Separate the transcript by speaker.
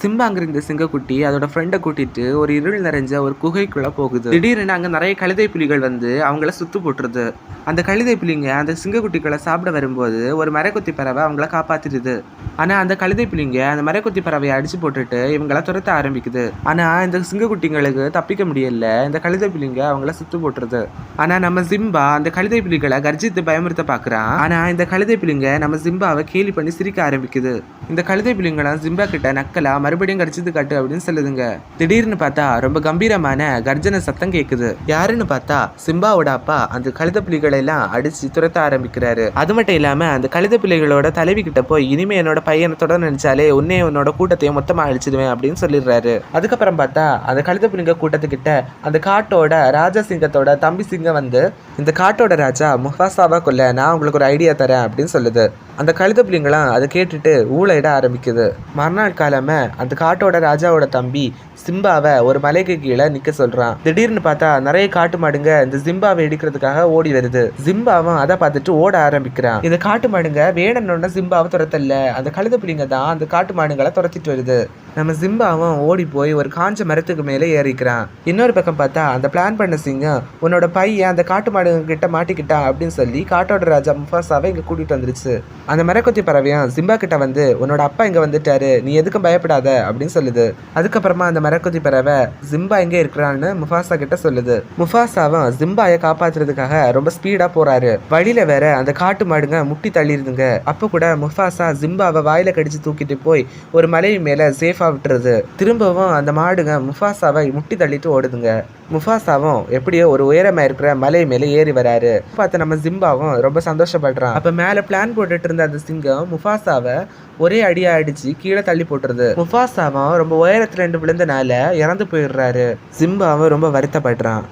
Speaker 1: சிம்பாங்கிற இந்த சிங்கக்குட்டி அதோட ஃப்ரெண்டை கூட்டிட்டு ஒரு இருள் நிறைஞ்ச ஒரு குகைக்குள்ள போகுது. திடீர்னு அங்க நிறைய கழுதை புலிகள் வந்து அவங்கள சுத்து போட்டுருது. அந்த கழுதை புலிங்க அந்த சிங்கக்குட்டிகளை சாப்பிட வரும்போது ஒரு மரக்குத்தி பறவை அவங்கள காப்பாத்திடுது. ஆனா அந்த கழுதை புலிங்க அந்த மரக்குத்தி பறவையை அடிச்சு போட்டுட்டு இவங்கள துரத்த ஆரம்பிக்குது. ஆனா இந்த சிங்கக்குட்டிங்களுக்கு தப்பிக்க முடியல. இந்த கழுதை புலிங்க அவங்கள சுத்து போட்டுருது. ஆனா நம்ம சிம்பா அந்த கழுதை புலிகளை கர்ஜித்து பயமுறுத்த பாக்குறான். ஆனா இந்த கழுதை புலிங்க நம்ம சிம்பாவை கேலி பண்ணி சிரிக்க ஆரம்பிக்குது. இந்த கழுதை புலிங்களாம் சிம்பா கிட்ட நக்கலா மறுபடியும் கடிச்சது காட்டு அப்படின்னு சொல்லுதுங்க. திடீர்னு பார்த்தா ரொம்ப கம்பீரமான கர்ஜனை சத்தம் கேக்குது. யாருன்னு பார்த்தா சிம்பாவோட அப்பா அந்த கழுத புலிகளை எல்லாம் அடிச்சு துரத்த ஆரம்பிக்கிறாரு. அது மட்டும் இல்லாம அந்த கழுத புலிகளோட தலைவி கிட்ட போய் இனிமே என்னோட பையனை தொடர்ந்து நினைச்சாலே உன்னோட கூட்டத்தையும் மொத்தமா அழிச்சிடுவேன் அப்படின்னு சொல்லிடுறாரு. அதுக்கப்புறம் பார்த்தா அந்த கழுத புலிங்க கூட்டத்துக்கிட்ட அந்த காட்டோட ராஜா சிங்கத்தோட தம்பி சிங்கம் வந்து இந்த காட்டோட ராஜா முஃபாசாவா கொல்ல நான் உங்களுக்கு ஒரு ஐடியா தரேன் அப்படின்னு சொல்லுது. அந்த கழுத புலிங்களாம் அதை கேட்டுட்டு ஊழையிட ஆரம்பிக்குது. மறுநாள் காலமா அந்த காட்டோட ராஜாவோட தம்பி சிம்பாவை ஒரு மலைக்கு கீழே நிக்க சொல்றான். திடீர்னு பார்த்தா நிறைய காட்டு மாடுங்க இந்த சிம்பாவை இடிக்கிறதுக்காக ஓடி வருது. சிம்பாவும் அதை பார்த்துட்டு ஓட ஆரம்பிக்கிறான். இந்த காட்டு மாடுங்க வேணும்னு சிம்பாவை துரத்தல, அந்த கழுத புலிங்க தான் அந்த காட்டு மாடுங்களை துரத்திட்டு வருது. நம்ம சிம்பாவும் ஓடி போய் ஒரு காஞ்ச மரத்துக்கு மேலே ஏறிக்கிறான். இன்னொரு பக்கம் பார்த்தா அந்த பிளான் பண்ண சிங்கம் உன்னோட பையன் அந்த காட்டு மாடுங்க கிட்ட மாட்டிக்கிட்டான் அப்படின்னு சொல்லி காட்டோட ராஜா முஃபாசாவை இங்க கூட்டிட்டு வந்துருச்சு. அந்த மரக்கொத்தி பறவையும் சிம்பா கிட்ட வந்து உன்னோட அப்பா இங்க வந்துட்டாரு, நீ எதுக்கும் பயப்படாத அப்படின்னு சொல்லுது. அதுக்கப்புறமா அந்த மரக்கொத்தி பறவை சிம்பா எங்க இருக்கிறான்னு முஃபாசா கிட்ட சொல்லுது. முஃபாசாவும் சிம்பாயை காப்பாத்துறதுக்காக ரொம்ப ஸ்பீடா போறாரு. வழியில வேற அந்த காட்டு மாடுங்க முட்டி தள்ளிருதுங்க. அப்ப கூட முஃபாசா சிம்பாவை வாயில கடிச்சு தூக்கிட்டு போய் ஒரு மலை மேல சேஃபா விட்டுருது. திரும்பவும் அந்த மாடுங்க முஃபாசாவை முட்டி தள்ளிட்டு ஓடுதுங்க. முஃபாசாவும் எப்படியோ ஒரு உயரமா இருக்கிற மலை மேல ஏறி வராரு. பார்த்து நம்ம சிம்பாவும் ரொம்ப சந்தோஷப்படுறான். அப்ப மேல பிளான் போட்டுட்டு இருந்த அந்த சிங்கம் முஃபாசாவை ஒரே அடியா அடிச்சு கீழே தள்ளி போட்டுருது. முஃபாசாவும் ரொம்ப உயரத்துல விழுந்தனால இறந்து போயிடுறாரு. சிம்பாவும் ரொம்ப வருத்தப்படுறான்.